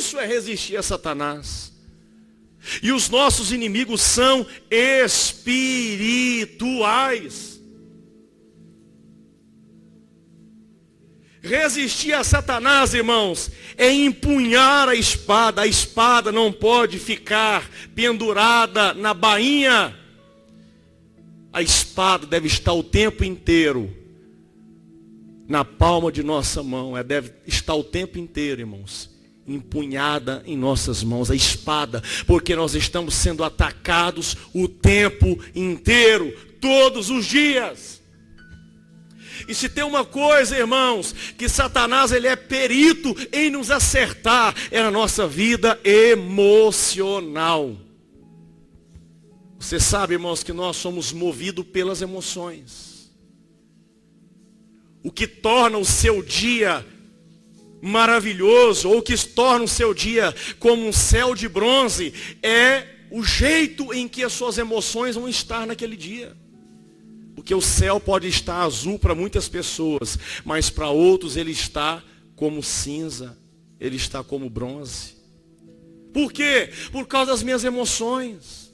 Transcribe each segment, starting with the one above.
Isso é resistir a Satanás. E os nossos inimigos são espirituais. Resistir a Satanás, irmãos, é empunhar a espada. A espada não pode ficar pendurada na bainha. A espada deve estar o tempo inteiro na palma de nossa mão. Ela deve estar o tempo inteiro, irmãos, empunhada em nossas mãos. A espada, porque nós estamos sendo atacados o tempo inteiro, todos os dias. E se tem uma coisa, irmãos, que Satanás ele é perito em nos acertar, é a nossa vida emocional. Você sabe, irmãos, que nós somos movidos pelas emoções. O que torna o seu dia maravilhoso, ou o que torna o seu dia como um céu de bronze, é o jeito em que as suas emoções vão estar naquele dia. Porque o céu pode estar azul para muitas pessoas, mas para outros ele está como cinza, ele está como bronze. Por quê? Por causa das minhas emoções.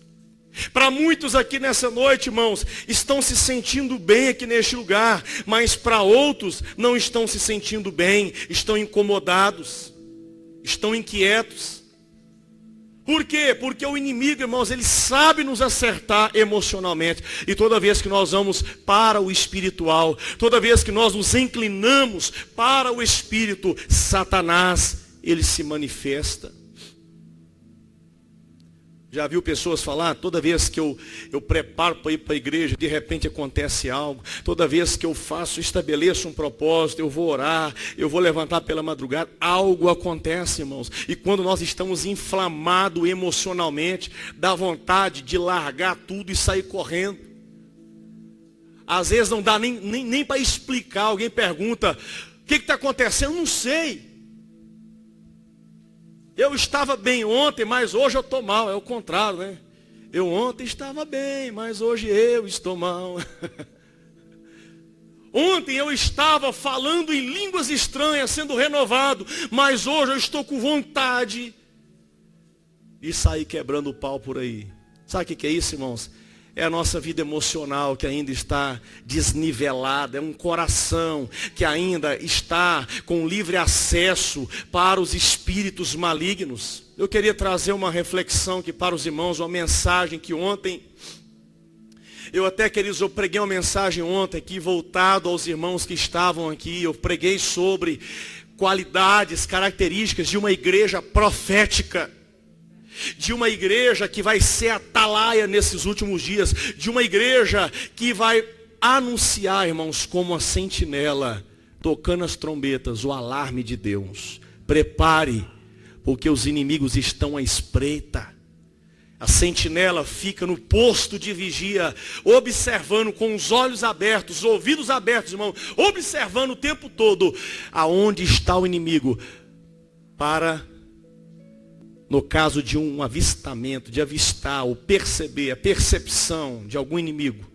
Para muitos aqui nessa noite, irmãos, estão se sentindo bem aqui neste lugar, mas para outros não estão se sentindo bem, estão incomodados, estão inquietos. Por quê? Porque o inimigo, irmãos, ele sabe nos acertar emocionalmente. E toda vez que nós vamos para o espiritual, toda vez que nós nos inclinamos para o espírito, Satanás, ele se manifesta. Já viu pessoas falar, toda vez que eu preparo para ir para a igreja, de repente acontece algo. Toda vez que eu estabeleço um propósito, eu vou orar, eu vou levantar pela madrugada, algo acontece, irmãos. E quando nós estamos inflamados emocionalmente, dá vontade de largar tudo e sair correndo. Às vezes não dá nem para explicar. Alguém pergunta, o que está acontecendo? Eu não sei. Eu estava bem ontem, mas hoje eu estou mal. É o contrário, né? Eu ontem estava bem, mas hoje eu estou mal. Ontem eu estava falando em línguas estranhas, sendo renovado, mas hoje eu estou com vontade de sair quebrando o pau por aí. Sabe o que é isso, irmãos? É a nossa vida emocional que ainda está desnivelada. É um coração que ainda está com livre acesso para os espíritos malignos. Eu queria trazer uma reflexão aqui para os irmãos, uma mensagem que ontem, eu preguei uma mensagem ontem aqui, voltado aos irmãos que estavam aqui. Eu preguei sobre qualidades, características de uma igreja profética. De uma igreja que vai ser atalaia nesses últimos dias. De uma igreja que vai anunciar, irmãos, como a sentinela, tocando as trombetas, o alarme de Deus. Prepare, porque os inimigos estão à espreita. A sentinela fica no posto de vigia, observando com os olhos abertos, os ouvidos abertos, irmão, observando o tempo todo aonde está o inimigo, para, no caso de um avistamento, de avistar ou perceber, a percepção de algum inimigo,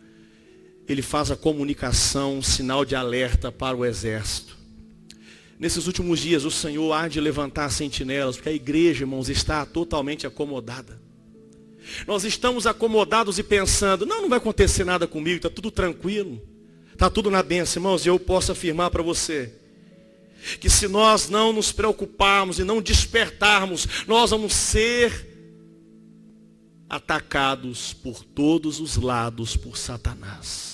ele faz a comunicação, um sinal de alerta para o exército. Nesses últimos dias o Senhor há de levantar sentinelas, porque a igreja, irmãos, está totalmente acomodada. Nós estamos acomodados e pensando, não vai acontecer nada comigo, está tudo tranquilo, está tudo na bênção, irmãos. E eu posso afirmar para você, que se nós não nos preocuparmos e não despertarmos, nós vamos ser atacados por todos os lados por Satanás.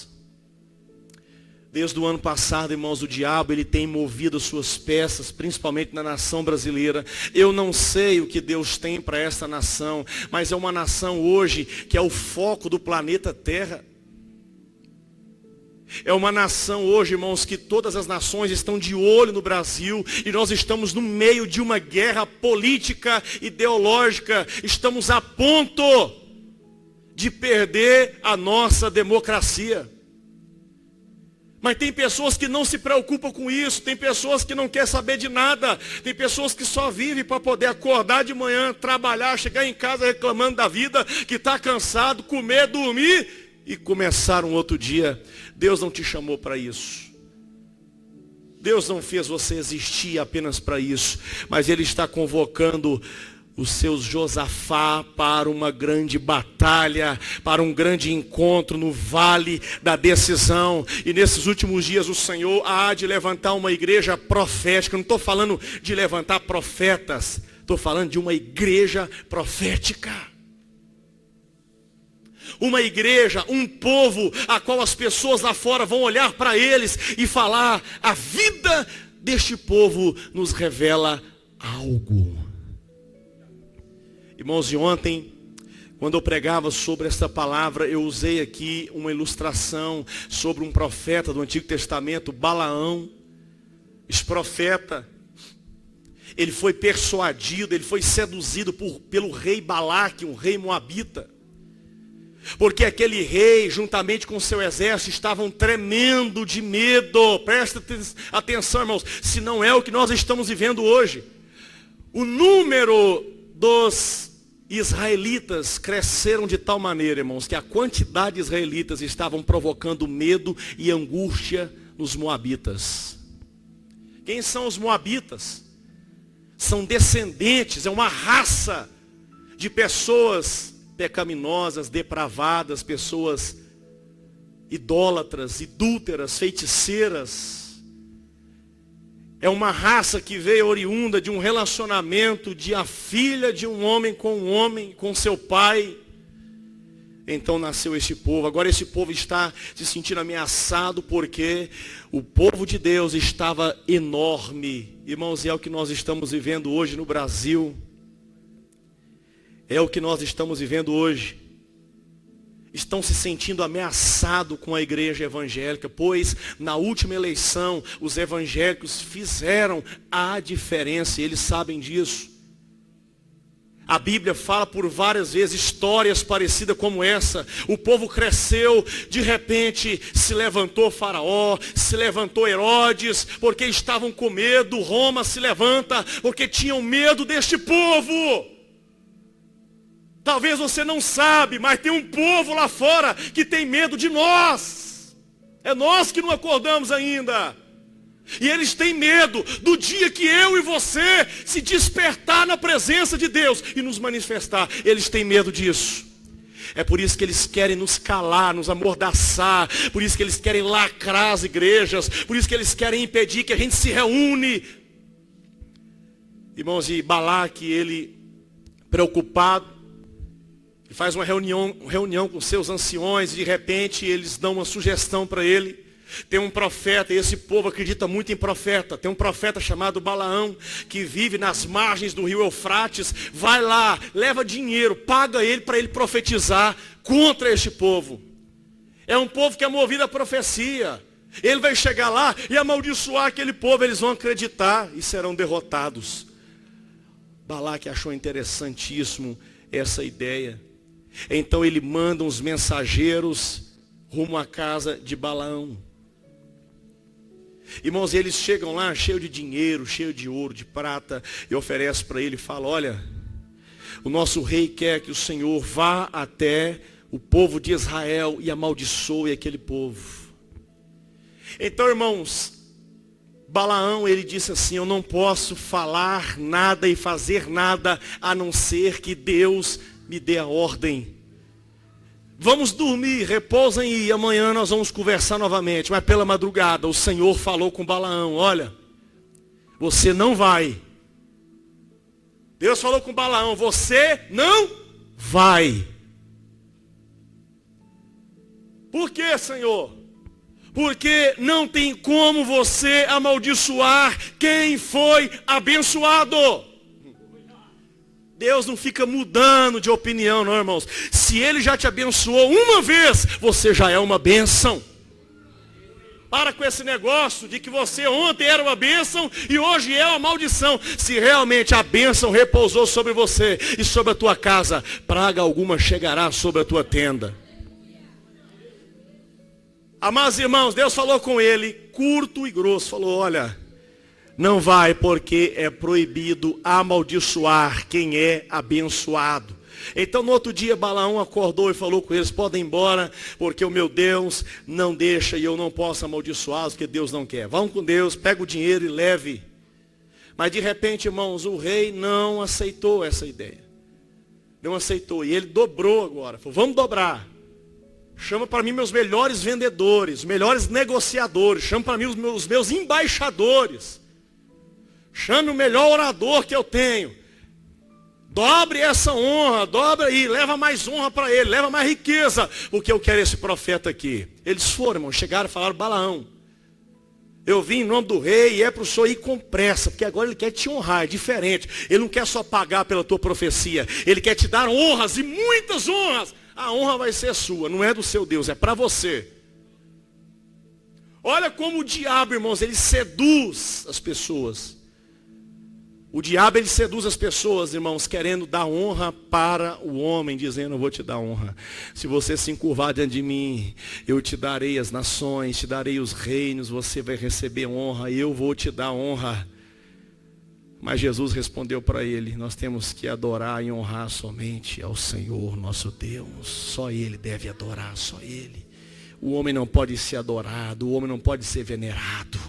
Desde o ano passado, irmãos, o diabo ele tem movido as suas peças, principalmente na nação brasileira. Eu não sei o que Deus tem para essa nação, mas é uma nação hoje que é o foco do planeta Terra. É uma nação hoje, irmãos, que todas as nações estão de olho no Brasil. E nós estamos no meio de uma guerra política, ideológica. Estamos a ponto de perder a nossa democracia. Mas tem pessoas que não se preocupam com isso. Tem pessoas que não querem saber de nada. Tem pessoas que só vivem para poder acordar de manhã, trabalhar, chegar em casa reclamando da vida, que está cansado, comer, dormir e começar um outro dia. Deus não te chamou para isso. Deus não fez você existir apenas para isso, mas Ele está convocando os seus Josafá para uma grande batalha, para um grande encontro no vale da decisão. E nesses últimos dias o Senhor há de levantar uma igreja profética. Não estou falando de levantar profetas, estou falando de uma igreja profética. Uma igreja, um povo a qual as pessoas lá fora vão olhar para eles e falar: a vida deste povo nos revela algo. Irmãos, e ontem, quando eu pregava sobre esta palavra, eu usei aqui uma ilustração sobre um profeta do Antigo Testamento, Balaão. Esse profeta, ele foi persuadido, ele foi seduzido pelo rei Balaque, um rei moabita. Porque aquele rei, juntamente com o seu exército, estavam tremendo de medo. Presta atenção, irmãos, se não é o que nós estamos vivendo hoje. O número dos israelitas cresceram de tal maneira, irmãos, que a quantidade de israelitas estavam provocando medo e angústia nos moabitas. Quem são os moabitas? São descendentes, é uma raça de pessoas pecaminosas, depravadas, pessoas idólatras, adúlteras, feiticeiras. É uma raça que veio oriunda de um relacionamento de a filha de um homem, com seu pai. Então nasceu este povo. Agora esse povo está se sentindo ameaçado porque o povo de Deus estava enorme. Irmãos, e é o que nós estamos vivendo hoje no Brasil. É o que nós estamos vivendo hoje. Estão se sentindo ameaçados com a igreja evangélica, pois na última eleição os evangélicos fizeram a diferença, e eles sabem disso. A Bíblia fala por várias vezes histórias parecidas como essa. O povo cresceu, de repente se levantou Faraó, se levantou Herodes, porque estavam com medo. Roma se levanta porque tinham medo deste povo. Talvez você não sabe, mas tem um povo lá fora que tem medo de nós. É nós que não acordamos ainda. E eles têm medo do dia que eu e você se despertar na presença de Deus e nos manifestar. Eles têm medo disso. É por isso que eles querem nos calar, nos amordaçar. Por isso que eles querem lacrar as igrejas. Por isso que eles querem impedir que a gente se reúne. Irmãos, e Balaque, ele preocupado, faz uma reunião com seus anciões, e de repente eles dão uma sugestão para ele. Tem um profeta, e esse povo acredita muito em profeta. Tem um profeta chamado Balaão, que vive nas margens do rio Eufrates. Vai lá, leva dinheiro, paga ele para ele profetizar contra este povo. É um povo que é movido à profecia. Ele vai chegar lá e amaldiçoar aquele povo, eles vão acreditar e serão derrotados. Balaque achou interessantíssimo essa ideia. Então ele manda uns mensageiros rumo à casa de Balaão. Irmãos, eles chegam lá cheio de dinheiro, cheio de ouro, de prata, e oferece para ele e fala: olha, o nosso rei quer que o Senhor vá até o povo de Israel e amaldiçoe aquele povo. Então, irmãos, Balaão, ele disse assim: eu não posso falar nada e fazer nada a não ser que Deus me dê a ordem. Vamos dormir, repousem e amanhã nós vamos conversar novamente. Mas pela madrugada o Senhor falou com Balaão: olha, você não vai. Deus falou com Balaão: você não vai. Por quê, Senhor? Porque não tem como você amaldiçoar quem foi abençoado. Deus não fica mudando de opinião, não, irmãos. Se Ele já te abençoou uma vez, você já é uma bênção. Para com esse negócio de que você ontem era uma bênção e hoje é uma maldição. Se realmente a bênção repousou sobre você e sobre a tua casa, praga alguma chegará sobre a tua tenda. Amados irmãos, Deus falou com ele, curto e grosso, falou: olha, não vai, porque é proibido amaldiçoar quem é abençoado. Então no outro dia Balaão acordou e falou com eles: podem ir embora, porque o meu Deus não deixa e eu não posso amaldiçoá-los, porque Deus não quer. Vão com Deus, pega o dinheiro e leve. Mas de repente, irmãos, o rei não aceitou essa ideia. Não aceitou. E ele dobrou agora. Falou: vamos dobrar. Chama para mim meus melhores vendedores, os melhores negociadores. Chama para mim os meus embaixadores. Chame o melhor orador que eu tenho. Dobre essa honra, dobra aí, leva mais honra para ele, leva mais riqueza, porque eu quero esse profeta aqui. Eles foram, irmão, chegaram e falaram: Balaão, eu vim em nome do rei e é para o senhor ir com pressa, porque agora ele quer te honrar, é diferente. Ele não quer só pagar pela tua profecia, ele quer te dar honras e muitas honras. A honra vai ser sua, não é do seu Deus, é para você. Olha como o diabo, irmãos, ele seduz as pessoas. O diabo, ele seduz as pessoas, irmãos, querendo dar honra para o homem, dizendo: eu vou te dar honra. Se você se encurvar diante de mim, eu te darei as nações, te darei os reinos, você vai receber honra, eu vou te dar honra. Mas Jesus respondeu para ele: nós temos que adorar e honrar somente ao Senhor nosso Deus. Só Ele deve adorar, só Ele. O homem não pode ser adorado, o homem não pode ser venerado.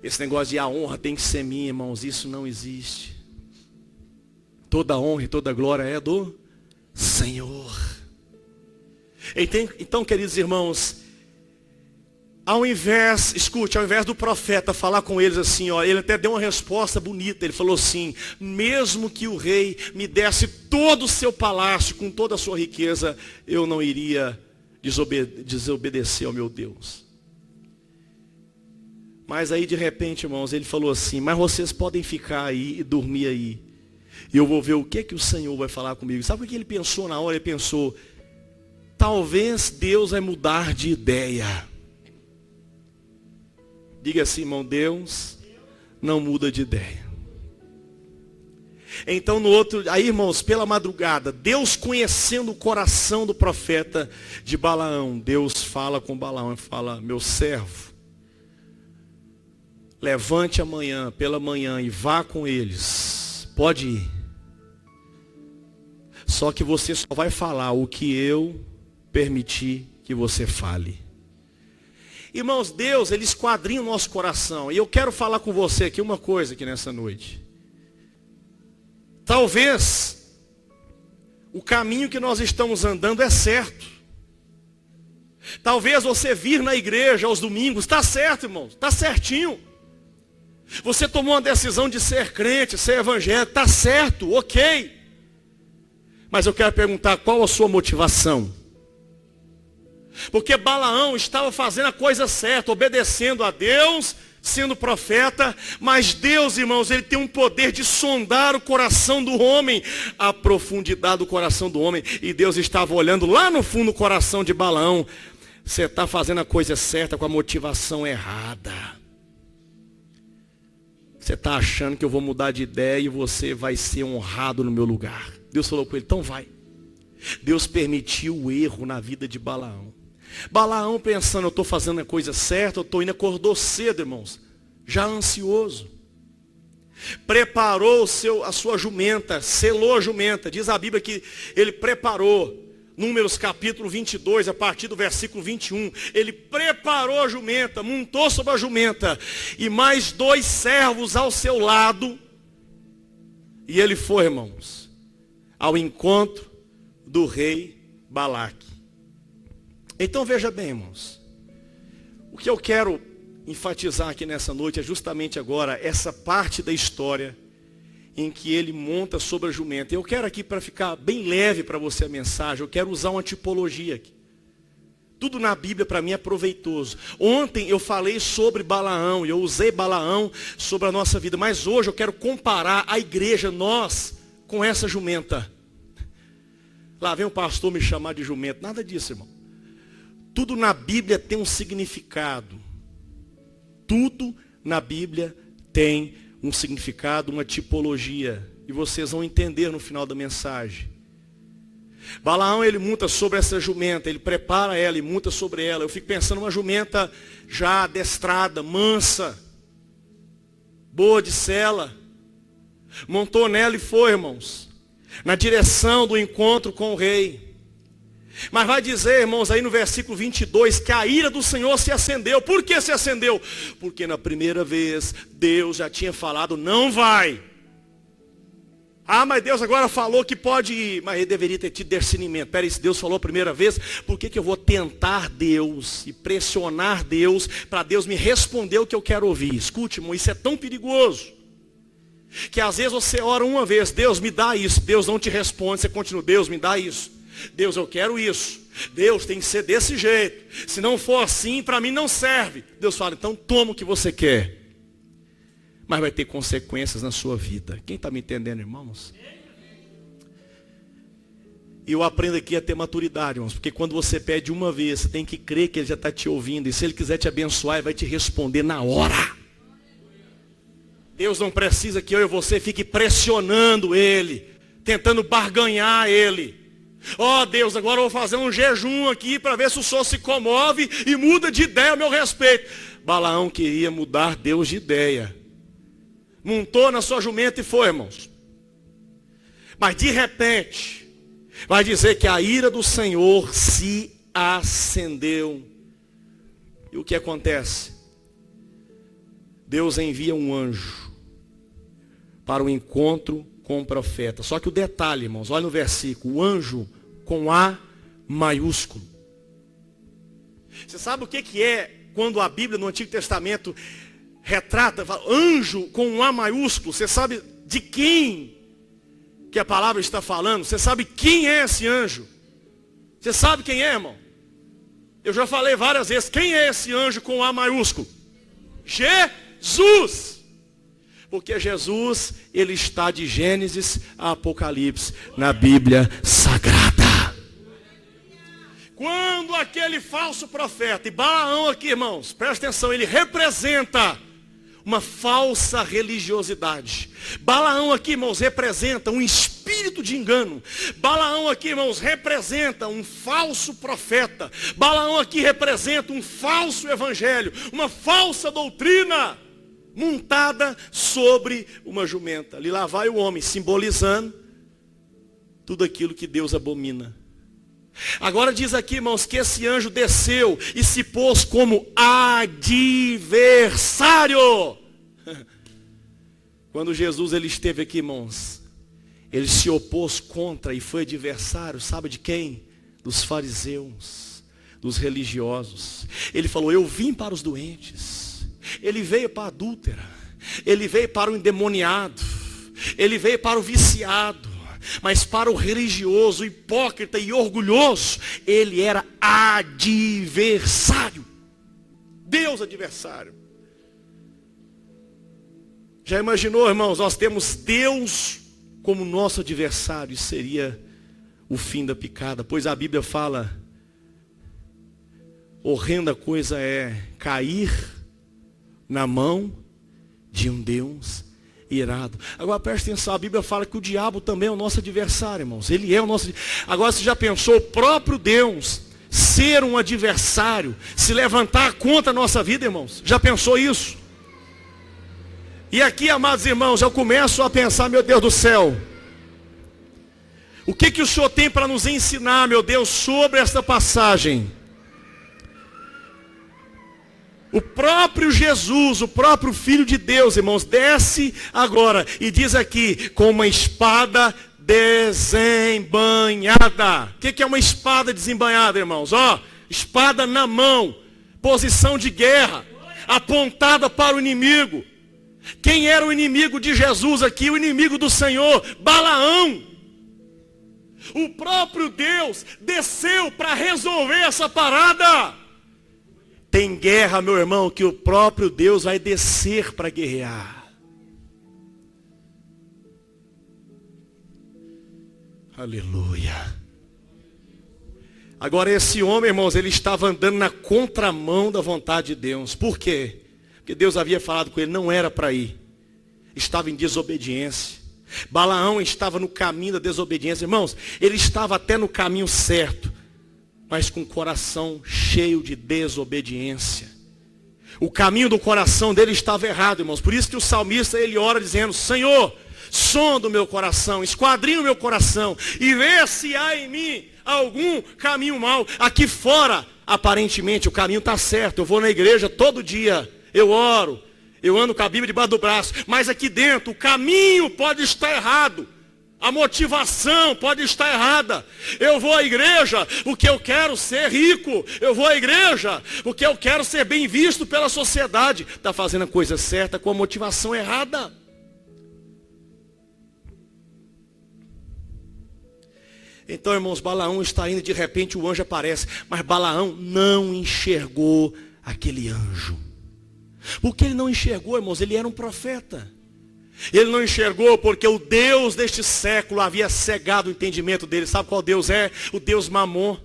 Esse negócio de a honra tem que ser minha, irmãos, isso não existe. Toda honra e toda glória é do Senhor. Então, queridos irmãos, ao invés do profeta falar com eles assim, ó, ele até deu uma resposta bonita. Ele falou assim: mesmo que o rei me desse todo o seu palácio, com toda a sua riqueza, eu não iria desobedecer ao meu Deus. Mas aí de repente, irmãos, ele falou assim: mas vocês podem ficar aí e dormir aí, e eu vou ver o que o Senhor vai falar comigo. Sabe o que ele pensou na hora? Ele pensou: talvez Deus vai mudar de ideia. Diga assim, irmão: Deus não muda de ideia. Então aí, irmãos, pela madrugada, Deus, conhecendo o coração do profeta de Balaão, Deus fala com Balaão e fala: meu servo, levante amanhã, pela manhã, e vá com eles. Pode ir. Só que você só vai falar o que eu permitir que você fale. Irmãos, Deus, Ele esquadrinha o nosso coração. E eu quero falar com você aqui uma coisa aqui nessa noite. Talvez o caminho que nós estamos andando é certo. Talvez você vir na igreja aos domingos, está certo, irmãos, está certinho. Você tomou uma decisão de ser crente, ser evangélico, está certo, ok. Mas eu quero perguntar: qual a sua motivação? Porque Balaão estava fazendo a coisa certa, obedecendo a Deus, sendo profeta. Mas Deus, irmãos, Ele tem um poder de sondar o coração do homem, a profundidade do coração do homem. E Deus estava olhando lá no fundo do coração de Balaão. Você está fazendo a coisa certa com a motivação errada. Você está achando que eu vou mudar de ideia e você vai ser honrado no meu lugar. Deus falou com ele: então vai. Deus permitiu o erro na vida de Balaão. Balaão pensando: eu estou fazendo a coisa certa, eu estou indo, acordou cedo, irmãos, já ansioso. Preparou a sua jumenta, selou a jumenta. Diz a Bíblia que ele preparou. Números capítulo 22, a partir do versículo 21. Ele preparou a jumenta, montou sobre a jumenta, e mais 2 servos ao seu lado. E ele foi, irmãos, ao encontro do rei Balaque. Então veja bem, irmãos, o que eu quero enfatizar aqui nessa noite é justamente agora essa parte da história em que ele monta sobre a jumenta. Eu quero aqui, para ficar bem leve para você a mensagem, eu quero usar uma tipologia aqui. Tudo na Bíblia para mim é proveitoso. Ontem eu falei sobre Balaão, e eu usei Balaão sobre a nossa vida, mas hoje eu quero comparar a igreja, nós, com essa jumenta. Lá vem o pastor me chamar de jumento. Nada disso, irmão. Tudo na Bíblia tem um significado. Tudo na Bíblia tem um significado, uma tipologia. E vocês vão entender no final da mensagem. Balaão, ele monta sobre essa jumenta, ele prepara ela e monta sobre ela. Eu fico pensando uma jumenta já adestrada, mansa, boa de sela. Montou nela e foi, irmãos. na direção do encontro com o rei. Mas vai dizer, irmãos, aí no versículo 22, que a ira do Senhor se acendeu. Por que se acendeu? Porque na primeira vez, Deus já tinha falado, não vai. Ah, mas Deus agora falou que pode ir. Mas ele deveria ter tido discernimento. Peraí, se Deus falou a primeira vez, por que eu vou tentar Deus e pressionar Deus para Deus me responder o que eu quero ouvir? Escute, irmão, isso é tão perigoso. Que às vezes você ora uma vez, Deus me dá isso. Deus não te responde, você continua, Deus me dá isso. Deus, eu quero isso. Deus, tem que ser desse jeito. Se não for assim, para mim não serve. Deus fala, então toma o que você quer. Mas vai ter consequências na sua vida. Quem está me entendendo, irmãos? E eu aprendo aqui a ter maturidade, irmãos. Porque quando você pede uma vez, você tem que crer que Ele já está te ouvindo. E se Ele quiser te abençoar, Ele vai te responder na hora. Deus não precisa que eu e você fique pressionando Ele, tentando barganhar Ele. Ó Deus, agora eu vou fazer um jejum aqui para ver se o Senhor se comove e muda de ideia a meu respeito. Balaão queria mudar Deus de ideia. Montou na sua jumenta e foi, irmãos. Mas de repente, vai dizer que a ira do Senhor se acendeu. E o que acontece? Deus envia um anjo para o encontro com o profeta. Só que o detalhe, irmãos, olha no versículo, o anjo com A maiúsculo. Você sabe o que é quando a Bíblia no Antigo Testamento retrata, anjo com um A maiúsculo? Você sabe de quem que a palavra está falando? Você sabe quem é esse anjo? Você sabe quem é, irmão? Eu já falei várias vezes, quem é esse anjo com um A maiúsculo? Jesus! Porque Jesus, ele está de Gênesis a Apocalipse na Bíblia Sagrada. Quando aquele falso profeta, e Balaão aqui, irmãos, presta atenção, ele representa uma falsa religiosidade. Balaão aqui, irmãos, representa um espírito de engano. Balaão aqui, irmãos, representa um falso profeta. Balaão aqui representa um falso evangelho, uma falsa doutrina montada sobre uma jumenta. Ali lá vai o homem, simbolizando tudo aquilo que Deus abomina. Agora diz aqui, irmãos, que esse anjo desceu e se pôs como adversário. Quando Jesus ele esteve aqui, irmãos, ele se opôs contra e foi adversário, sabe de quem? Dos fariseus, dos religiosos. Ele falou, eu vim para os doentes. Ele veio para a adúltera, ele veio para o endemoniado, ele veio para o viciado, mas para o religioso, hipócrita e orgulhoso, ele era adversário. Deus adversário. Já imaginou, irmãos, nós temos Deus como nosso adversário, isso seria o fim da picada, pois a Bíblia fala, horrenda coisa é cair na mão de um Deus irado. Agora preste atenção, a Bíblia fala que o diabo também é o nosso adversário, irmãos. Ele é o nosso. Agora você já pensou o próprio Deus ser um adversário, se levantar contra a nossa vida, irmãos? Já pensou isso? E aqui, amados irmãos, eu começo a pensar, meu Deus do céu, o que o Senhor tem para nos ensinar, meu Deus, sobre esta passagem? O próprio Jesus, o próprio Filho de Deus, irmãos, desce agora e diz aqui, com uma espada desembainhada. O que é uma espada desembainhada, irmãos? Ó, espada na mão, posição de guerra, apontada para o inimigo. Quem era o inimigo de Jesus aqui? O inimigo do Senhor, Balaão. O próprio Deus desceu para resolver essa parada. Tem guerra, meu irmão, que o próprio Deus vai descer para guerrear. Aleluia. Agora esse homem, irmãos, ele estava andando na contramão da vontade de Deus. Por quê? Porque Deus havia falado com ele, não era para ir. Estava em desobediência. Balaão estava no caminho da desobediência. Irmãos, ele estava até no caminho certo, mas com o coração cheio de desobediência. O caminho do coração dele estava errado, irmãos. Por isso que o salmista, ele ora dizendo, Senhor, sonda o meu coração, esquadrinha o meu coração e vê se há em mim algum caminho mau. Aqui fora, aparentemente, o caminho está certo. Eu vou na igreja todo dia, eu oro, eu ando com a Bíblia debaixo do braço. Mas aqui dentro, o caminho pode estar errado. A motivação pode estar errada. Eu vou à igreja porque eu quero ser rico. Eu vou à igreja porque eu quero ser bem visto pela sociedade. Está fazendo a coisa certa com a motivação errada. Então, irmãos, Balaão está indo, de repente o anjo aparece. Mas Balaão não enxergou aquele anjo. Por que ele não enxergou, irmãos? Ele era um profeta. Ele não enxergou porque o Deus deste século havia cegado o entendimento dele. Sabe qual Deus é? O Deus Mamon.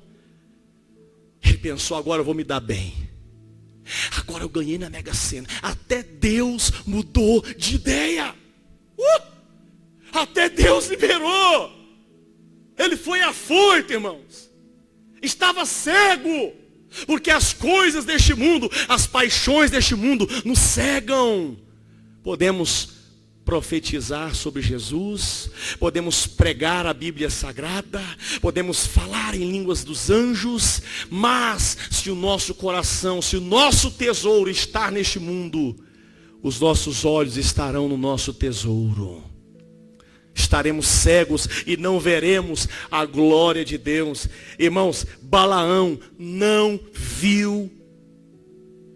Ele pensou, agora eu vou me dar bem. Agora eu ganhei na Mega Sena. Até Deus mudou de ideia. Até Deus liberou. Ele foi afoito, irmãos. Estava cego. Porque as coisas deste mundo, as paixões deste mundo nos cegam. Podemos profetizar sobre Jesus, podemos pregar a Bíblia Sagrada, podemos falar em línguas dos anjos, mas se o nosso coração, se o nosso tesouro estar neste mundo, os nossos olhos estarão no nosso tesouro. Estaremos cegos e não veremos a glória de Deus. Irmãos, Balaão não viu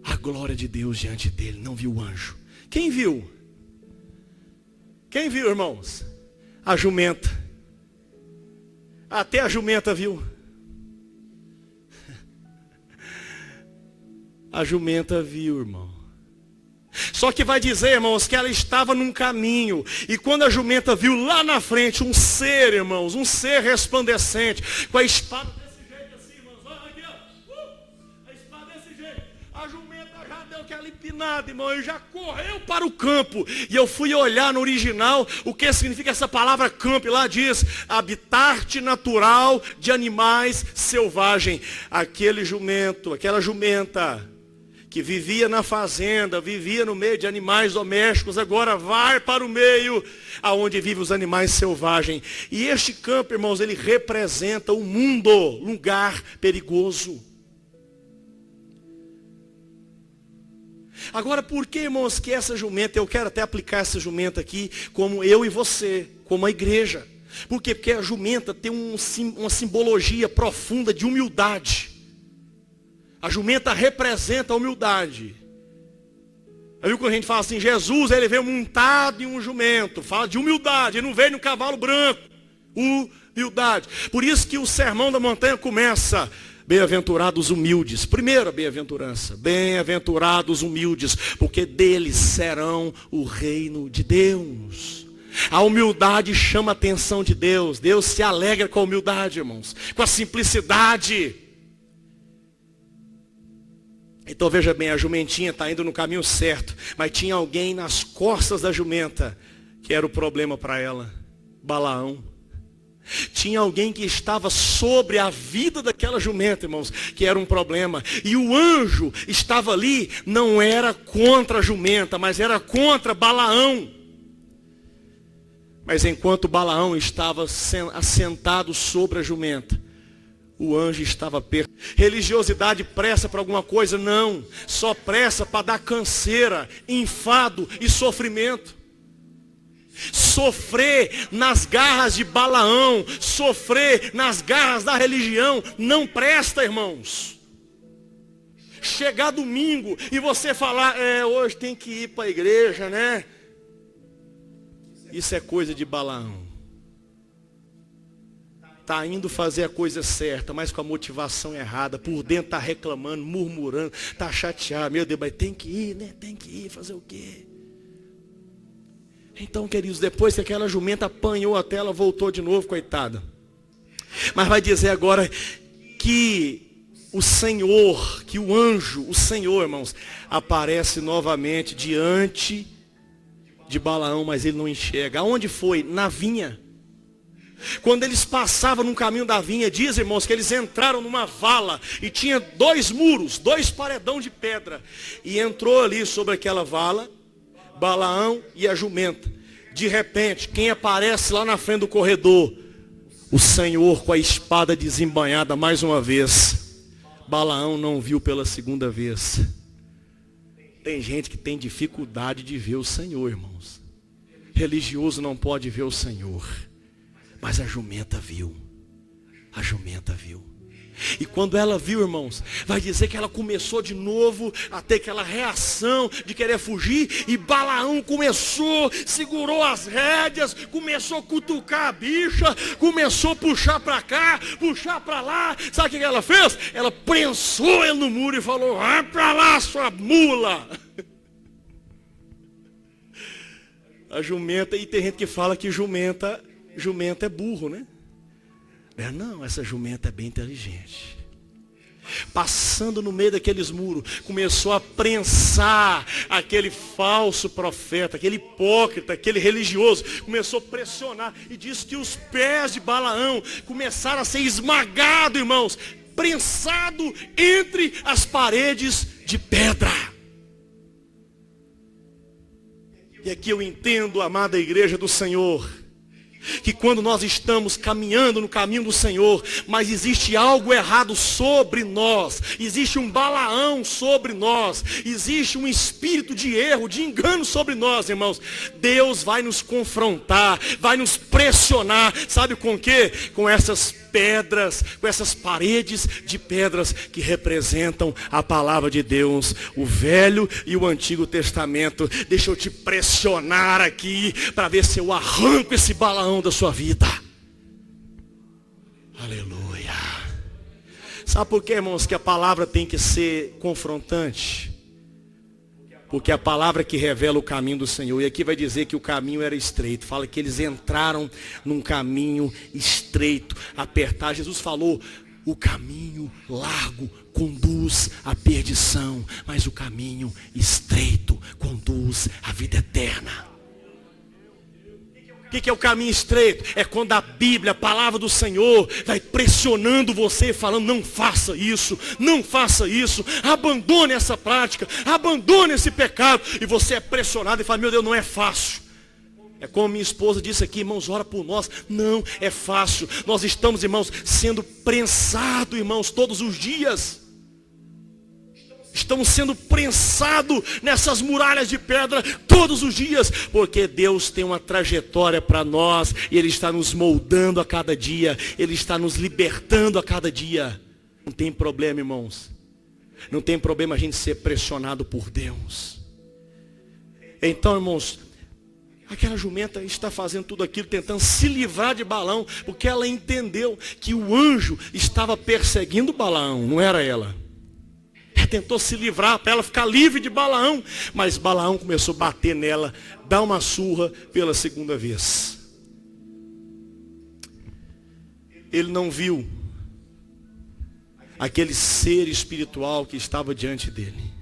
a glória de Deus diante dele, não viu o anjo. Quem viu? Quem viu, irmãos? A jumenta. Até a jumenta viu. A jumenta viu, irmão. Só que vai dizer, irmãos, que ela estava num caminho. E quando a jumenta viu lá na frente um ser, irmãos, um ser resplandecente, com a espada desse jeito assim, irmãos. Olha aqui, ó. A espada desse jeito. A jumenta já deu aquela empinada, irmão, e já correu para o campo. E eu fui olhar no original o que significa essa palavra campo. E lá diz, habitat natural de animais selvagens. Aquele jumento, aquela jumenta que vivia na fazenda, vivia no meio de animais domésticos, agora vai para o meio aonde vivem os animais selvagens. E este campo, irmãos, ele representa o mundo, lugar perigoso. Agora, por que, irmãos, que essa jumenta, eu quero até aplicar essa jumenta aqui, como eu e você, como a igreja. Por quê? Porque a jumenta tem uma simbologia profunda de humildade. A jumenta representa a humildade. Aí quando a gente fala assim, Jesus, ele veio montado em um jumento. Fala de humildade, ele não veio no cavalo branco. Humildade. Por isso que o sermão da montanha começa, bem-aventurados humildes. Primeira bem-aventurança, bem-aventurados humildes, porque deles serão o reino de Deus. A humildade chama a atenção de Deus. Deus se alegra com a humildade, irmãos, com a simplicidade. Então veja bem, a jumentinha está indo no caminho certo, mas tinha alguém nas costas da jumenta que era o problema para ela, Balaão. Tinha alguém que estava sobre a vida daquela jumenta, irmãos, que era um problema. E o anjo estava ali, não era contra a jumenta, mas era contra Balaão. Mas enquanto Balaão estava assentado sobre a jumenta, o anjo estava perto. Religiosidade pressa para alguma coisa? Não. Só pressa para dar canseira, enfado e sofrimento. Sofrer nas garras de Balaão, sofrer nas garras da religião, não presta, irmãos. Chegar domingo e você falar, hoje tem que ir para a igreja, né? Isso é coisa de Balaão. Está indo fazer a coisa certa, mas com a motivação errada. Por dentro está reclamando, murmurando, está chateado. Meu Deus, mas tem que ir, né? Tem que ir, fazer o quê? Então, queridos, depois que aquela jumenta apanhou até, ela voltou de novo, coitada. Mas vai dizer agora que o Senhor, que o anjo, o Senhor, irmãos, aparece novamente diante de Balaão, mas ele não enxerga. Aonde foi? Na vinha. Quando eles passavam no caminho da vinha, diz, irmãos, que eles entraram numa vala e tinha 2 muros, 2 paredão de pedra. E entrou ali sobre aquela vala, Balaão e a jumenta. De repente, quem aparece lá na frente do corredor? O Senhor com a espada desembainhada mais uma vez. Balaão não viu pela segunda vez. Tem gente que tem dificuldade de ver o Senhor, irmãos. Religioso não pode ver o Senhor. Mas a jumenta viu. A jumenta viu. E quando ela viu, irmãos, vai dizer que ela começou de novo a ter aquela reação de querer fugir. E Balaão começou, segurou as rédeas, começou a cutucar a bicha, começou a puxar para cá, puxar para lá. Sabe o que ela fez? Ela prensou ele no muro e falou: vai para lá, sua mula. A jumenta, e tem gente que fala que jumenta é burro, né? Não, essa jumenta é bem inteligente. Passando no meio daqueles muros, começou a prensar aquele falso profeta, aquele hipócrita, aquele religioso. Começou a pressionar e disse que os pés de Balaão começaram a ser esmagados, irmãos, prensado entre as paredes de pedra. E aqui eu entendo, amada igreja do Senhor, que quando nós estamos caminhando no caminho do Senhor, mas existe algo errado sobre nós, existe um Balaão sobre nós, existe um espírito de erro, de engano sobre nós, irmãos, Deus vai nos confrontar, vai nos pressionar, sabe com o quê? Com essas pedras, com essas paredes de pedras que representam a palavra de Deus, o Velho e o Antigo Testamento. Deixa eu te pressionar aqui, para ver se eu arranco esse Balaão da sua vida. Aleluia. Sabe por quê, irmãos, que a palavra tem que ser confrontante? Porque a palavra que revela o caminho do Senhor. E aqui vai dizer que o caminho era estreito. Fala que eles entraram num caminho estreito, apertado. Jesus falou: o caminho largo conduz à perdição, mas o caminho estreito conduz à vida eterna. O que é o caminho estreito? É quando a Bíblia, a palavra do Senhor, vai pressionando você, falando: não faça isso, não faça isso, abandone essa prática, abandone esse pecado. E você é pressionado e fala: meu Deus, não é fácil. É como minha esposa disse aqui: irmãos, ora por nós. Não é fácil. Nós estamos, irmãos, sendo prensados, irmãos, todos os dias. Estamos sendo prensados nessas muralhas de pedra todos os dias, porque Deus tem uma trajetória para nós, e Ele está nos moldando a cada dia, Ele está nos libertando a cada dia. Não tem problema, irmãos, não tem problema a gente ser pressionado por Deus. Então, irmãos, aquela jumenta está fazendo tudo aquilo, tentando se livrar de Balaão, porque ela entendeu que o anjo estava perseguindo Balaão, não era ela. Ela tentou se livrar para ela ficar livre de Balaão, mas Balaão começou a bater nela, dar uma surra pela segunda vez. Ele não viu aquele ser espiritual que estava diante dele.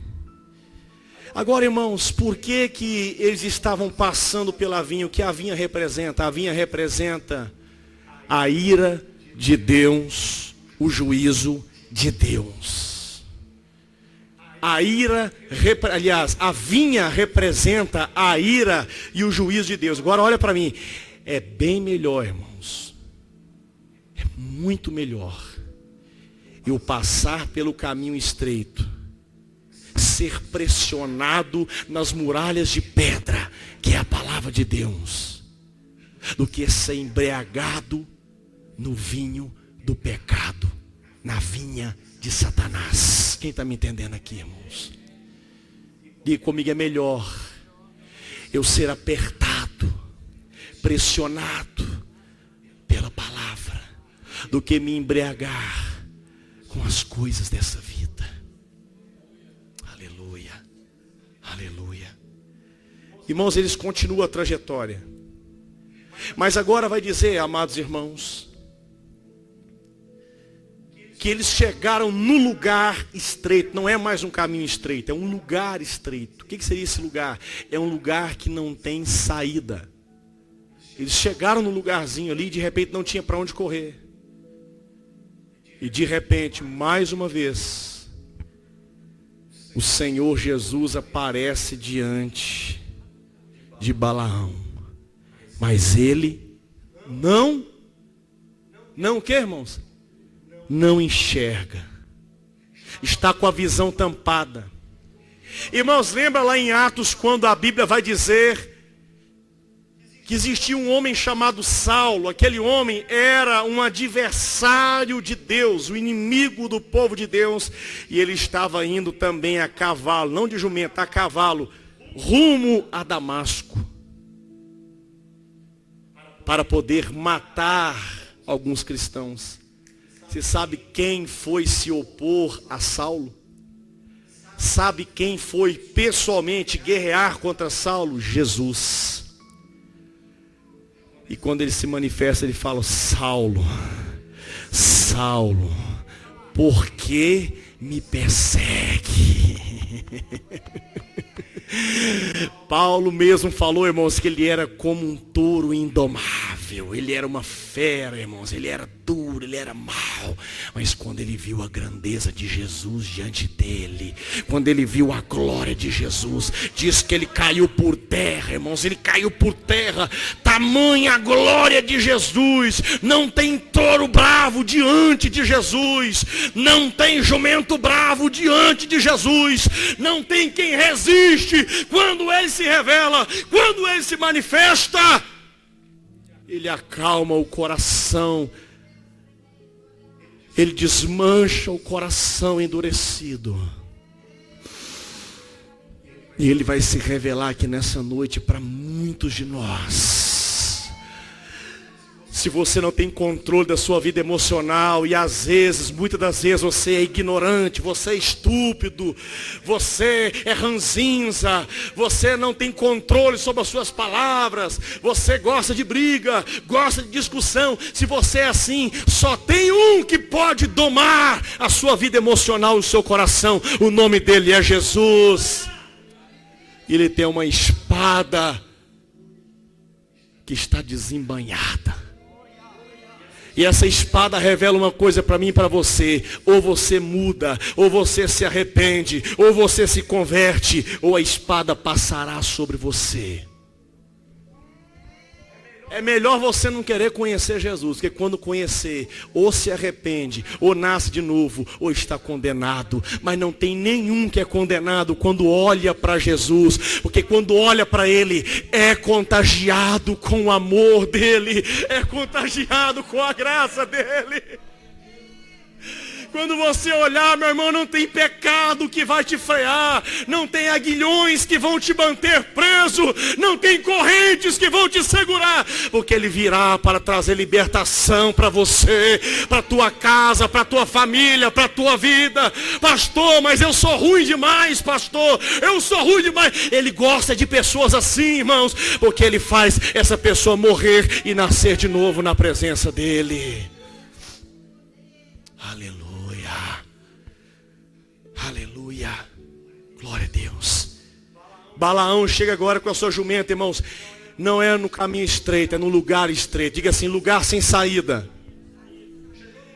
Agora, irmãos, por que que eles estavam passando pela vinha? O que a vinha representa? A vinha representa a ira de Deus, o juízo de Deus. A ira, aliás, a vinha representa a ira e o juízo de Deus. Agora olha para mim, é bem melhor, irmãos, é muito melhor eu passar pelo caminho estreito, ser pressionado nas muralhas de pedra, que é a palavra de Deus, do que ser embriagado no vinho do pecado, na vinha de Satanás. Quem está me entendendo aqui, irmãos? Diga comigo: é melhor eu ser apertado, pressionado pela palavra, do que me embriagar com as coisas dessa vida. Aleluia, aleluia. Irmãos, eles continuam a trajetória, mas agora vai dizer, amados irmãos, que eles chegaram no lugar estreito. Não é mais um caminho estreito, é um lugar estreito. O que seria esse lugar? É um lugar que não tem saída. Eles chegaram no lugarzinho ali e de repente não tinha para onde correr. E de repente, mais uma vez, o Senhor Jesus aparece diante de Balaão. Mas ele não o que, irmãos? Não enxerga. Está com a visão tampada. Irmãos, lembra lá em Atos quando a Bíblia vai dizer que existia um homem chamado Saulo. Aquele homem era um adversário de Deus, o inimigo do povo de Deus. E ele estava indo também a cavalo, não de jumento, a cavalo, rumo a Damasco, para poder matar alguns cristãos. Você sabe quem foi se opor a Saulo? Sabe quem foi pessoalmente guerrear contra Saulo? Jesus. E quando ele se manifesta, ele fala: Saulo, Saulo, por que me persegue? Paulo mesmo falou, irmãos, que ele era como um touro indomável. Ele era uma fera, irmãos. Ele era duro, ele era mau. Mas quando ele viu a grandeza de Jesus diante dele, quando ele viu a glória de Jesus, diz que ele caiu por terra, irmãos. Ele caiu por terra. Tamanha a glória de Jesus. Não tem touro bravo diante de Jesus. Não tem jumento bravo diante de Jesus. Não tem quem resiste quando ele se revela, quando ele se manifesta. Ele acalma o coração. Ele desmancha o coração endurecido. E ele vai se revelar aqui nessa noite para muitos de nós. Se você não tem controle da sua vida emocional, e às vezes, muitas das vezes você é ignorante, você é estúpido, você é ranzinza, você não tem controle sobre as suas palavras, você gosta de briga, gosta de discussão. Se você é assim, só tem um que pode domar a sua vida emocional e o seu coração. O nome dele é Jesus. Ele tem uma espada que está desembainhada. E essa espada revela uma coisa para mim e para você: ou você muda, ou você se arrepende, ou você se converte, ou a espada passará sobre você. É melhor você não querer conhecer Jesus, porque quando conhecer, ou se arrepende, ou nasce de novo, ou está condenado. Mas não tem nenhum que é condenado quando olha para Jesus, porque quando olha para Ele, é contagiado com o amor dEle, é contagiado com a graça dEle. Quando você olhar, meu irmão, não tem pecado que vai te frear, não tem aguilhões que vão te manter preso, não tem correntes que vão te segurar, porque Ele virá para trazer libertação para você, para tua casa, para tua família, para tua vida. Pastor, mas eu sou ruim demais, pastor, eu sou ruim demais. Ele gosta de pessoas assim, irmãos, porque Ele faz essa pessoa morrer e nascer de novo na presença dEle. Aleluia. Aleluia. Glória a Deus. Balaão chega agora com a sua jumenta, irmãos. Não é no caminho estreito, é no lugar estreito. Diga assim: lugar sem saída.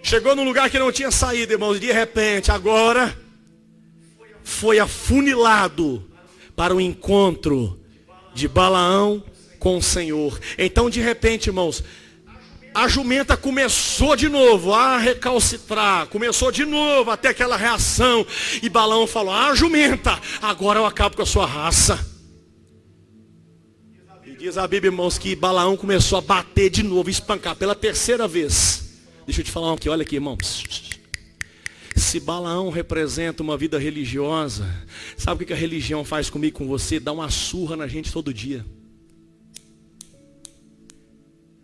Chegou num lugar que não tinha saída, irmãos. De repente, agora foi afunilado para o encontro de Balaão com o Senhor. Então, de repente, irmãos, a jumenta começou de novo a recalcitrar, começou de novo até aquela reação. E Balaão falou: jumenta, agora eu acabo com a sua raça. E diz a Bíblia, irmãos, que Balaão começou a bater de novo, espancar pela terceira vez. Deixa eu te falar aqui, olha aqui, irmãos. Se Balaão representa uma vida religiosa, sabe o que a religião faz comigo e com você? Dá uma surra na gente todo dia.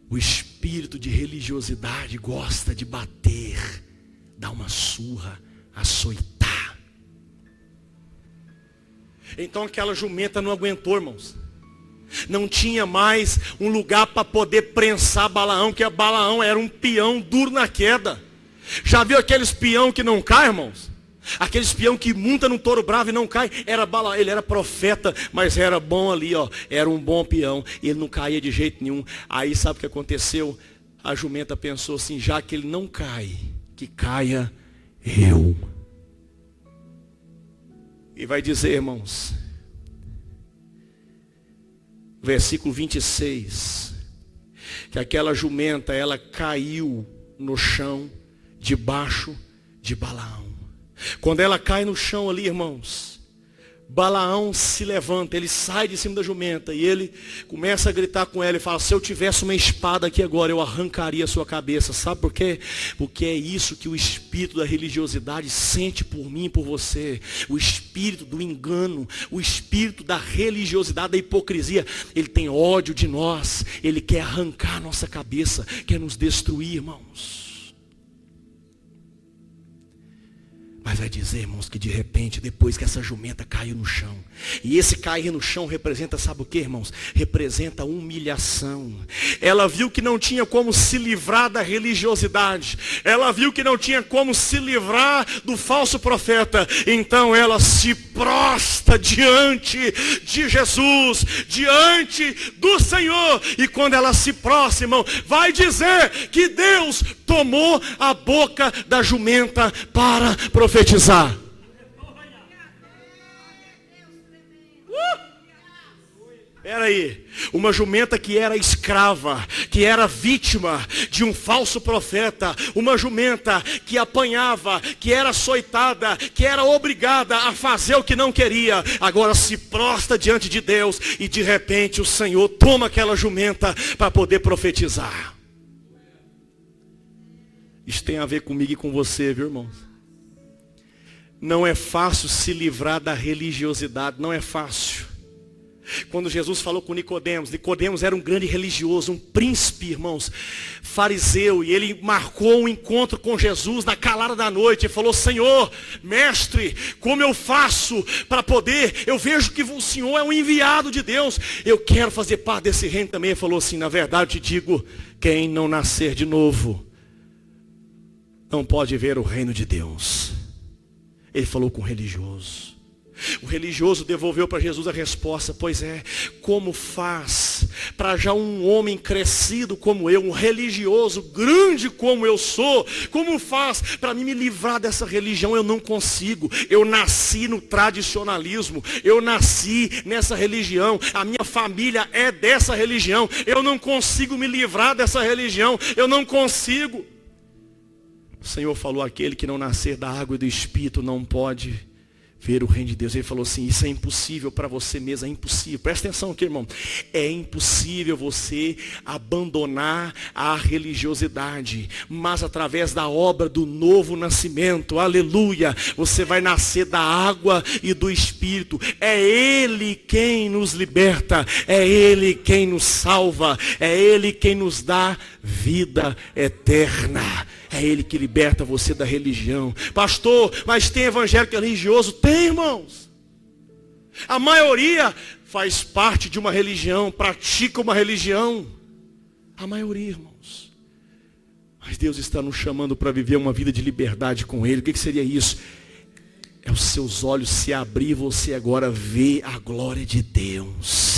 O espírito de religiosidade gosta de bater, dar uma surra, açoitar. Então aquela jumenta não aguentou, irmãos. Não tinha mais um lugar para poder prensar Balaão, que Balaão era um peão duro na queda. Já viu aqueles peão que não cai, irmãos? Aquele espião que monta no touro bravo e não cai. Era Balaão, ele era profeta, mas era bom ali, ó. Era um bom peão. E ele não caía de jeito nenhum. Aí sabe o que aconteceu? A jumenta pensou assim: já que ele não cai, que caia eu. E vai dizer, irmãos, versículo 26. que aquela jumenta, ela caiu no chão, debaixo de Balaão. Quando ela cai no chão ali, irmãos, Balaão se levanta, ele sai de cima da jumenta e ele começa a gritar com ela e fala: se eu tivesse uma espada aqui agora, eu arrancaria a sua cabeça. Sabe por quê? Porque é isso que o espírito da religiosidade sente por mim e por você. O espírito do engano, o espírito da religiosidade, da hipocrisia. Ele tem ódio de nós, ele quer arrancar a nossa cabeça, quer nos destruir, irmãos. Mas vai dizer, irmãos, que de repente, depois que essa jumenta caiu no chão, e esse cair no chão representa, sabe o que, irmãos? Representa humilhação. Ela viu que não tinha como se livrar da religiosidade. Ela viu que não tinha como se livrar do falso profeta. Então ela se prostra diante de Jesus, diante do Senhor. E quando ela se prostra, irmão, vai dizer que Deus tomou a boca da jumenta para profetizar. Espera aí, uma jumenta que era escrava, que era vítima de um falso profeta, uma jumenta que apanhava, que era açoitada, que era obrigada a fazer o que não queria, agora se prostra diante de Deus e de repente o Senhor toma aquela jumenta para poder profetizar. Isso tem a ver comigo e com você, viu, irmãos? Não é fácil se livrar da religiosidade, não é fácil. Quando Jesus falou com Nicodemos, Nicodemos era um grande religioso, um príncipe, irmãos, fariseu, e ele marcou um encontro com Jesus na calada da noite, e falou: Senhor, mestre, como eu faço para poder, eu vejo que o Senhor é um enviado de Deus, eu quero fazer parte desse reino também. Ele falou assim: na verdade eu te digo, quem não nascer de novo, não pode ver o reino de Deus. Ele falou com o religioso. O religioso devolveu para Jesus a resposta: pois é, como faz para já um homem crescido como eu, um religioso grande como eu sou, como faz para mim me livrar dessa religião? Eu não consigo, eu nasci no tradicionalismo, eu nasci nessa religião, a minha família é dessa religião, eu não consigo me livrar dessa religião, eu não consigo. O Senhor falou: aquele que não nascer da água e do Espírito não pode ver o reino de Deus. Ele falou assim: isso é impossível para você mesmo, é impossível. Presta atenção aqui, irmão. É impossível você abandonar a religiosidade, mas através da obra do novo nascimento, aleluia, você vai nascer da água e do Espírito. É Ele quem nos liberta, é Ele quem nos salva, é Ele quem nos dá vida eterna. É Ele que liberta você da religião. Pastor, mas tem evangélico religioso? Tem, irmãos. A maioria faz parte de uma religião, pratica uma religião. A maioria, irmãos. Mas Deus está nos chamando para viver uma vida de liberdade com Ele. O que seria isso? É os seus olhos se abrir, você agora vê a glória de Deus.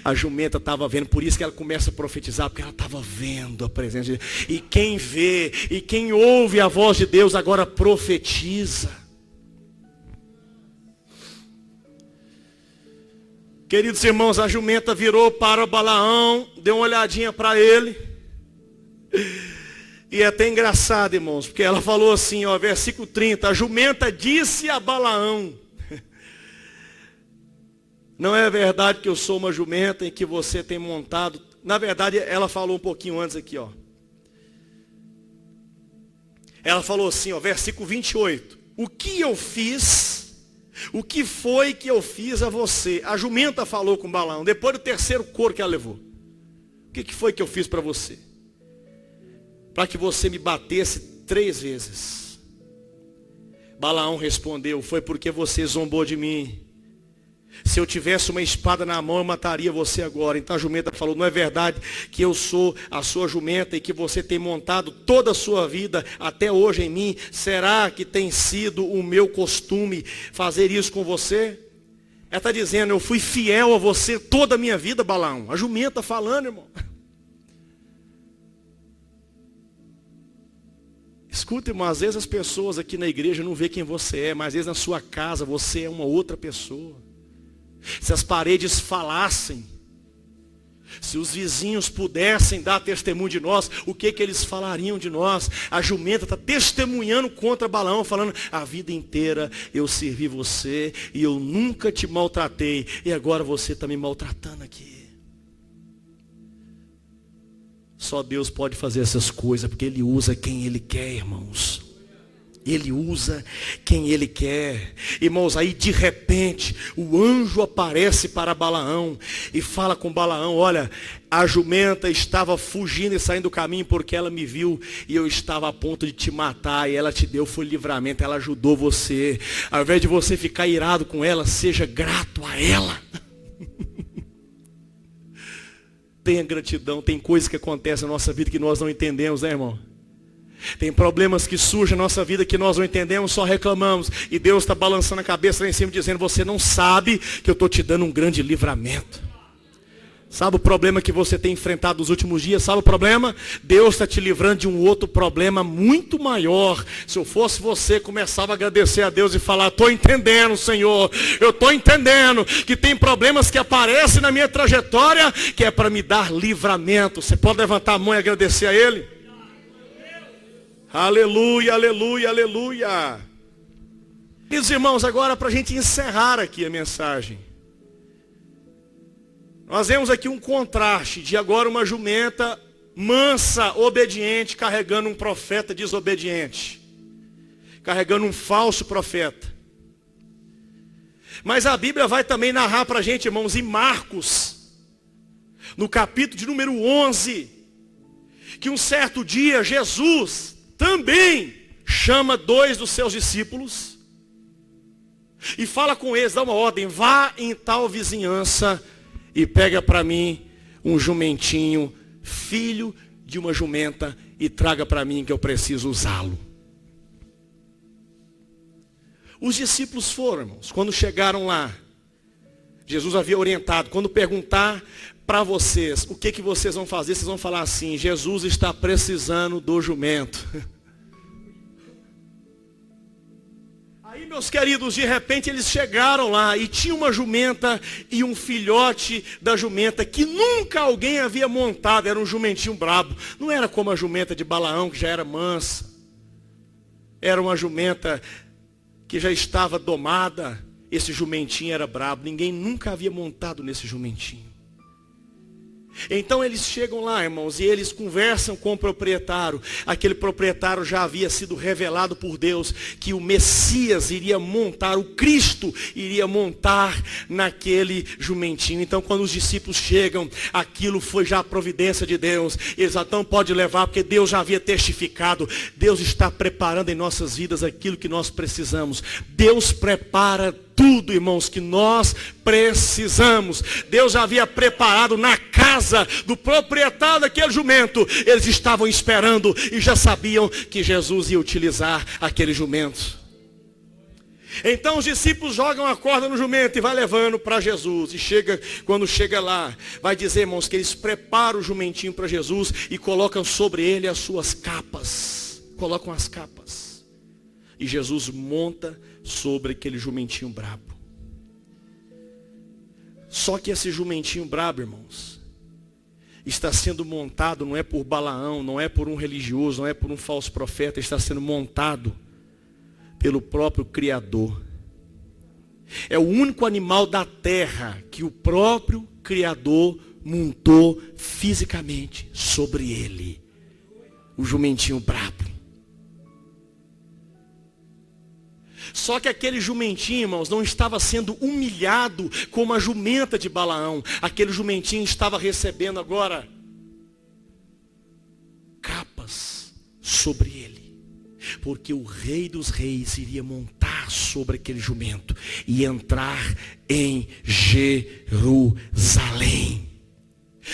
A jumenta estava vendo, por isso que ela começa a profetizar, porque ela estava vendo a presença de Deus. E quem vê, e quem ouve a voz de Deus agora profetiza. Queridos irmãos, a jumenta virou para Balaão, deu uma olhadinha para ele. E é até engraçado, irmãos, porque ela falou assim, ó, versículo 30, a jumenta disse a Balaão: não é verdade que eu sou uma jumenta em que você tem montado? Na verdade, ela falou um pouquinho antes aqui, ó. Ela falou assim, ó, versículo 28, o que eu fiz, o que foi que eu fiz a você? A jumenta falou com Balaão, depois do terceiro couro que ela levou. O que foi que eu fiz para você? Para que você me batesse 3 vezes. Balaão respondeu: foi porque você zombou de mim. Se eu tivesse uma espada na mão, eu mataria você agora. Então a jumenta falou: não é verdade que eu sou a sua jumenta e que você tem montado toda a sua vida até hoje em mim? Será que tem sido o meu costume fazer isso com você? Ela está dizendo: eu fui fiel a você toda a minha vida, Balaão. A jumenta falando, irmão. Escuta, irmão, às vezes as pessoas aqui na igreja não vê quem você é, mas às vezes na sua casa você é uma outra pessoa. Se as paredes falassem, Se os vizinhos pudessem dar testemunho de nós, o que eles falariam de nós? A jumenta está testemunhando contra Balaão, falando: a vida inteira eu servi você e eu nunca te maltratei, e agora você está me maltratando aqui. Só Deus pode fazer essas coisas, porque Ele usa quem Ele quer, irmãos. Ele usa quem Ele quer. Irmãos, aí de repente o anjo aparece para Balaão e fala com Balaão: olha, a jumenta estava fugindo e saindo do caminho porque ela me viu e eu estava a ponto de te matar, e ela te deu foi livramento, ela ajudou você. Ao invés de você ficar irado com ela, seja grato a ela. Tenha gratidão. Tem coisas que acontecem na nossa vida que nós não entendemos, né, irmão? Tem problemas que surgem na nossa vida que nós não entendemos, só reclamamos. E Deus está balançando a cabeça lá em cima, dizendo: você não sabe que eu estou te dando um grande livramento. Sabe o problema que você tem enfrentado nos últimos dias? Sabe o problema? Deus está te livrando de um outro problema muito maior. Se eu fosse você, começava a agradecer a Deus e falar: estou entendendo, Senhor. Eu estou entendendo que tem problemas que aparecem na minha trajetória, que é para me dar livramento. Você pode levantar a mão e agradecer a Ele? Aleluia, aleluia, aleluia. Meus irmãos, agora para a gente encerrar aqui a mensagem, nós vemos aqui um contraste de agora uma jumenta mansa, obediente, carregando um profeta desobediente, carregando um falso profeta. Mas a Bíblia vai também narrar para a gente, irmãos, em Marcos, no capítulo de número 11, que um certo dia Jesus também chama 2 dos seus discípulos e fala com eles, dá uma ordem: vá em tal vizinhança e pega para mim um jumentinho, filho de uma jumenta, e traga para mim que eu preciso usá-lo. Os discípulos foram, irmãos. Quando chegaram lá, Jesus havia orientado: quando perguntar para vocês o que vocês vão fazer, vocês vão falar assim: Jesus está precisando do jumento. Aí, meus queridos, de repente eles chegaram lá e tinha uma jumenta e um filhote da jumenta que nunca alguém havia montado. Era um jumentinho brabo. Não era como a jumenta de Balaão, que já era mansa. Era uma jumenta que já estava domada. Esse jumentinho era brabo. Ninguém nunca havia montado nesse jumentinho. Então eles chegam lá, irmãos, e eles conversam com o proprietário. Aquele proprietário já havia sido revelado por Deus que o Messias iria montar, o Cristo iria montar naquele jumentinho. Então quando os discípulos chegam, aquilo foi já a providência de Deus. Eles então podem levar, porque Deus já havia testificado. Deus está preparando em nossas vidas aquilo que nós precisamos. Deus prepara tudo, irmãos, que nós precisamos. Deus já havia preparado na casa do proprietário daquele jumento. Eles estavam esperando e já sabiam que Jesus ia utilizar aquele jumento. Então os discípulos jogam a corda no jumento e vai levando para Jesus. E quando chega lá, vai dizer, irmãos, que eles preparam o jumentinho para Jesus e colocam sobre ele as suas capas. Colocam as capas. E Jesus monta sobre aquele jumentinho brabo. Só que esse jumentinho brabo, irmãos, está sendo montado não é por Balaão, não é por um religioso, não é por um falso profeta, está sendo montado pelo próprio Criador. É o único animal da terra que o próprio Criador montou fisicamente sobre ele. O jumentinho brabo. Só que aquele jumentinho, irmãos, não estava sendo humilhado como a jumenta de Balaão. Aquele jumentinho estava recebendo agora capas sobre ele. Porque o Rei dos Reis iria montar sobre aquele jumento e entrar em Jerusalém.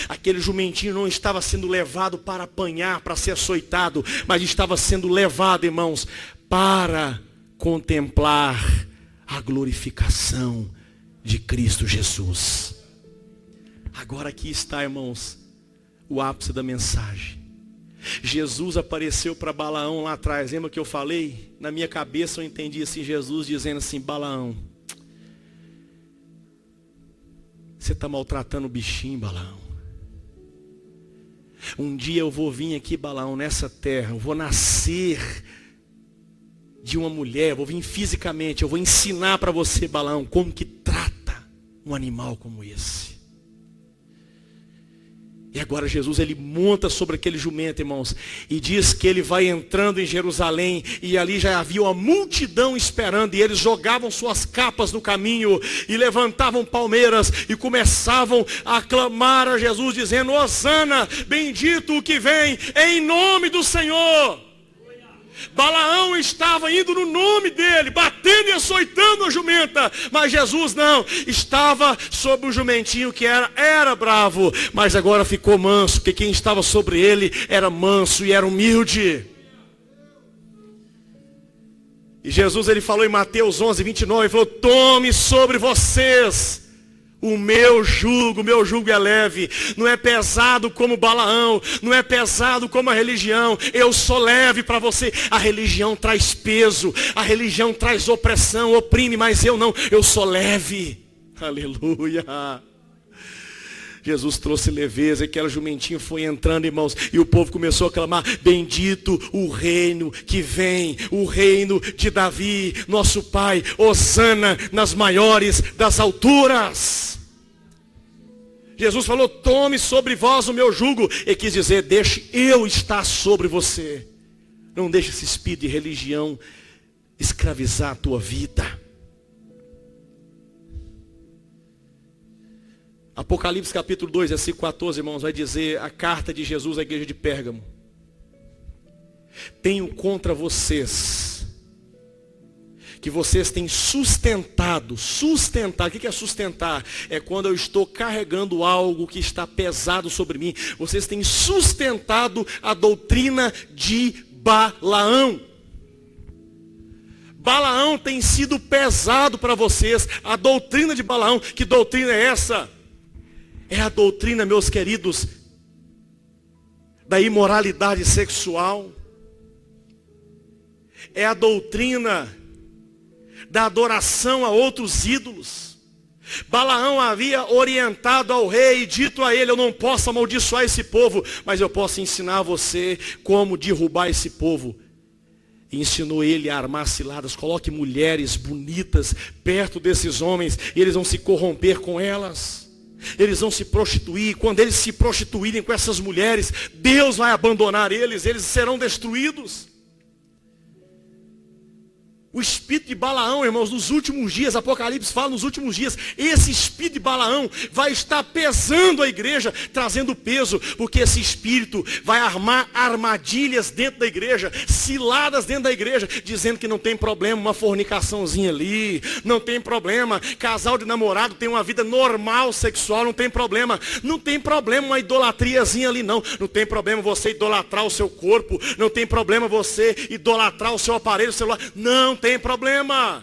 Aquele jumentinho não estava sendo levado para apanhar, para ser açoitado, mas estava sendo levado, irmãos, para contemplar a glorificação de Cristo Jesus. Agora aqui está, irmãos, o ápice da mensagem. Jesus apareceu para Balaão lá atrás. Lembra que eu falei? Na minha cabeça eu entendi assim, Jesus dizendo assim: Balaão, você está maltratando o bichinho, Balaão. Um dia eu vou vir aqui, Balaão, nessa terra, eu vou nascer de uma mulher, eu vou vir fisicamente, eu vou ensinar para você, Balaão, como que trata um animal como esse. E agora Jesus, ele monta sobre aquele jumento, irmãos, e diz que ele vai entrando em Jerusalém, e ali já havia uma multidão esperando, e eles jogavam suas capas no caminho, e levantavam palmeiras, e começavam a clamar a Jesus, dizendo: Hosana, bendito o que vem, em nome do Senhor. Balaão estava indo no nome dele, batendo e açoitando a jumenta, mas Jesus não, estava sobre o jumentinho que era bravo, mas agora ficou manso, porque quem estava sobre ele era manso e era humilde. E Jesus, ele falou em Mateus 11:29, ele falou: tome sobre vocês o meu jugo é leve, não é pesado como Balaão, não é pesado como a religião, eu sou leve para você. A religião traz peso, a religião traz opressão, oprime, mas eu não, eu sou leve. Aleluia. Jesus trouxe leveza, e aquela jumentinha foi entrando, irmãos, e o povo começou a clamar: bendito o reino que vem, o reino de Davi, nosso pai, hosana nas maiores das alturas. Jesus falou: tome sobre vós o meu jugo, e quis dizer: deixe eu estar sobre você. Não deixe esse espírito de religião escravizar a tua vida. Apocalipse capítulo 2, versículo 14, irmãos, vai dizer a carta de Jesus à igreja de Pérgamo: tenho contra vocês que vocês têm sustentado. O que é sustentar? É quando eu estou carregando algo que está pesado sobre mim. Vocês têm sustentado a doutrina de Balaão. Balaão tem sido pesado para vocês. A doutrina de Balaão, que doutrina é essa? É a doutrina, meus queridos, da imoralidade sexual. É a doutrina da adoração a outros ídolos. Balaão havia orientado ao rei e dito a ele: eu não posso amaldiçoar esse povo, mas eu posso ensinar a você como derrubar esse povo. E ensinou ele a armar ciladas. Coloque mulheres bonitas perto desses homens, e eles vão se corromper com elas. Eles vão se prostituir. Quando eles se prostituírem com essas mulheres, Deus vai abandonar eles, eles serão destruídos. O espírito de Balaão, irmãos, nos últimos dias, Apocalipse fala nos últimos dias, esse espírito de Balaão vai estar pesando a igreja, trazendo peso, porque esse espírito vai armar armadilhas dentro da igreja, ciladas dentro da igreja, dizendo que não tem problema uma fornicaçãozinha ali, não tem problema, casal de namorado tem uma vida normal sexual, não tem problema uma idolatriazinha ali não tem problema você idolatrar o seu corpo, não tem problema você idolatrar o seu aparelho celular, não tem problema.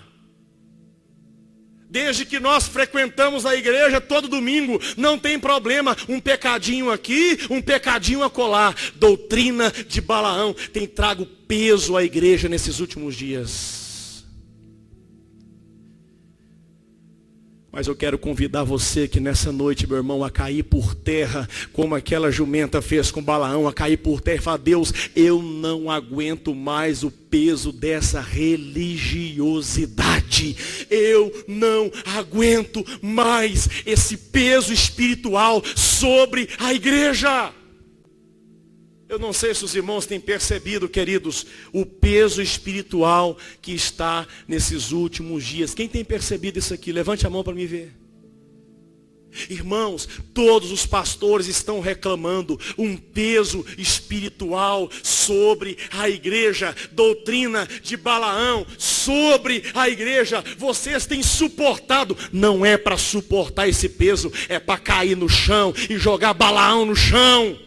Desde que nós frequentamos a igreja todo domingo, não tem problema. Um pecadinho aqui, um pecadinho acolá. Doutrina de Balaão tem trago peso à igreja nesses últimos dias. Mas eu quero convidar você que nessa noite, meu irmão, a cair por terra, como aquela jumenta fez com Balaão, a cair por terra e falar: Deus, eu não aguento mais o peso dessa religiosidade. Eu não aguento mais esse peso espiritual sobre a igreja. Eu não sei se os irmãos têm percebido, queridos, o peso espiritual que está nesses últimos dias. Quem tem percebido isso aqui? Levante a mão para me ver. Irmãos, todos os pastores estão reclamando um peso espiritual sobre a igreja, doutrina de Balaão sobre a igreja. Vocês têm suportado, não é para suportar esse peso, é para cair no chão e jogar Balaão no chão.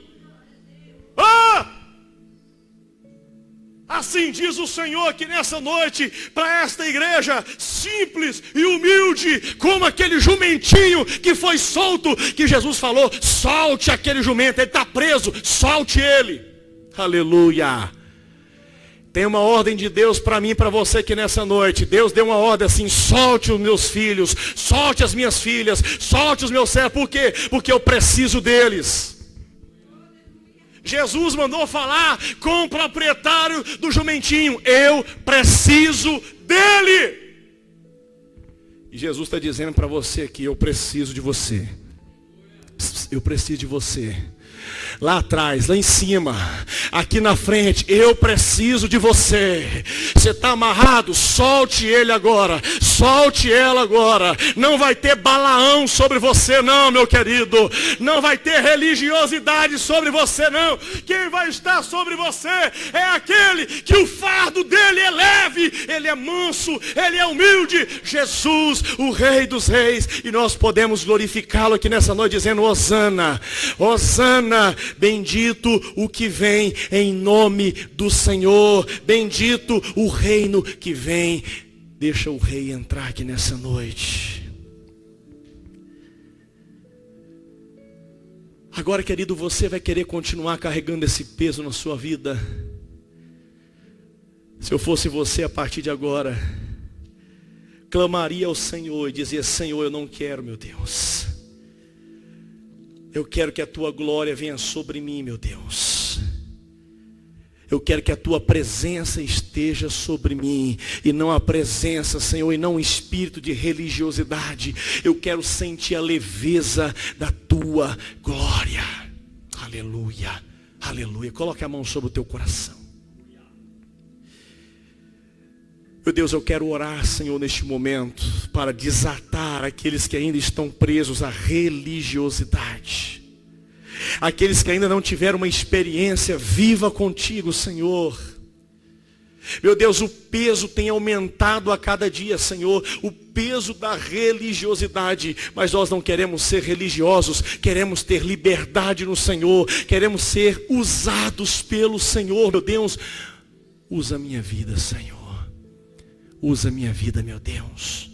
Assim diz o Senhor que nessa noite, para esta igreja simples e humilde, como aquele jumentinho que foi solto, que Jesus falou: solte aquele jumento, ele está preso, solte ele. Aleluia. Tem uma ordem de Deus para mim e para você que nessa noite, Deus deu uma ordem assim: solte os meus filhos, solte as minhas filhas, solte os meus servos. Por quê? Porque eu preciso deles. Jesus mandou falar com o proprietário do jumentinho: eu preciso dele. E Jesus está dizendo para você aqui: eu preciso de você. Eu preciso de você. Lá atrás, lá em cima, aqui na frente, eu preciso de você. Você está amarrado? Solte ele agora. Solte ela agora. Não vai ter Balaão sobre você não, meu querido. Não vai ter religiosidade sobre você não. Quem vai estar sobre você é aquele que o fardo dele é leve. Ele é manso, ele é humilde. Jesus, o Rei dos Reis. E nós podemos glorificá-lo aqui nessa noite dizendo: Hosana, Hosana. Bendito o que vem em nome do Senhor. Bendito o reino que vem. Deixa o rei entrar aqui nessa noite. Agora, querido, você vai querer continuar carregando esse peso na sua vida? Se eu fosse você, a partir de agora, clamaria ao Senhor e dizia: Senhor, eu não quero, meu Deus. Eu quero que a tua glória venha sobre mim, meu Deus. Eu quero que a tua presença esteja sobre mim. E não a presença, Senhor, e não o espírito de religiosidade. Eu quero sentir a leveza da tua glória. Aleluia, aleluia. Coloque a mão sobre o teu coração. Meu Deus, eu quero orar, Senhor, neste momento, para desatar aqueles que ainda estão presos à religiosidade. Aqueles que ainda não tiveram uma experiência viva contigo, Senhor. Meu Deus, o peso tem aumentado a cada dia, Senhor. O peso da religiosidade. Mas nós não queremos ser religiosos. Queremos ter liberdade no Senhor. Queremos ser usados pelo Senhor. Meu Deus, usa a minha vida, Senhor. Usa a minha vida, meu Deus.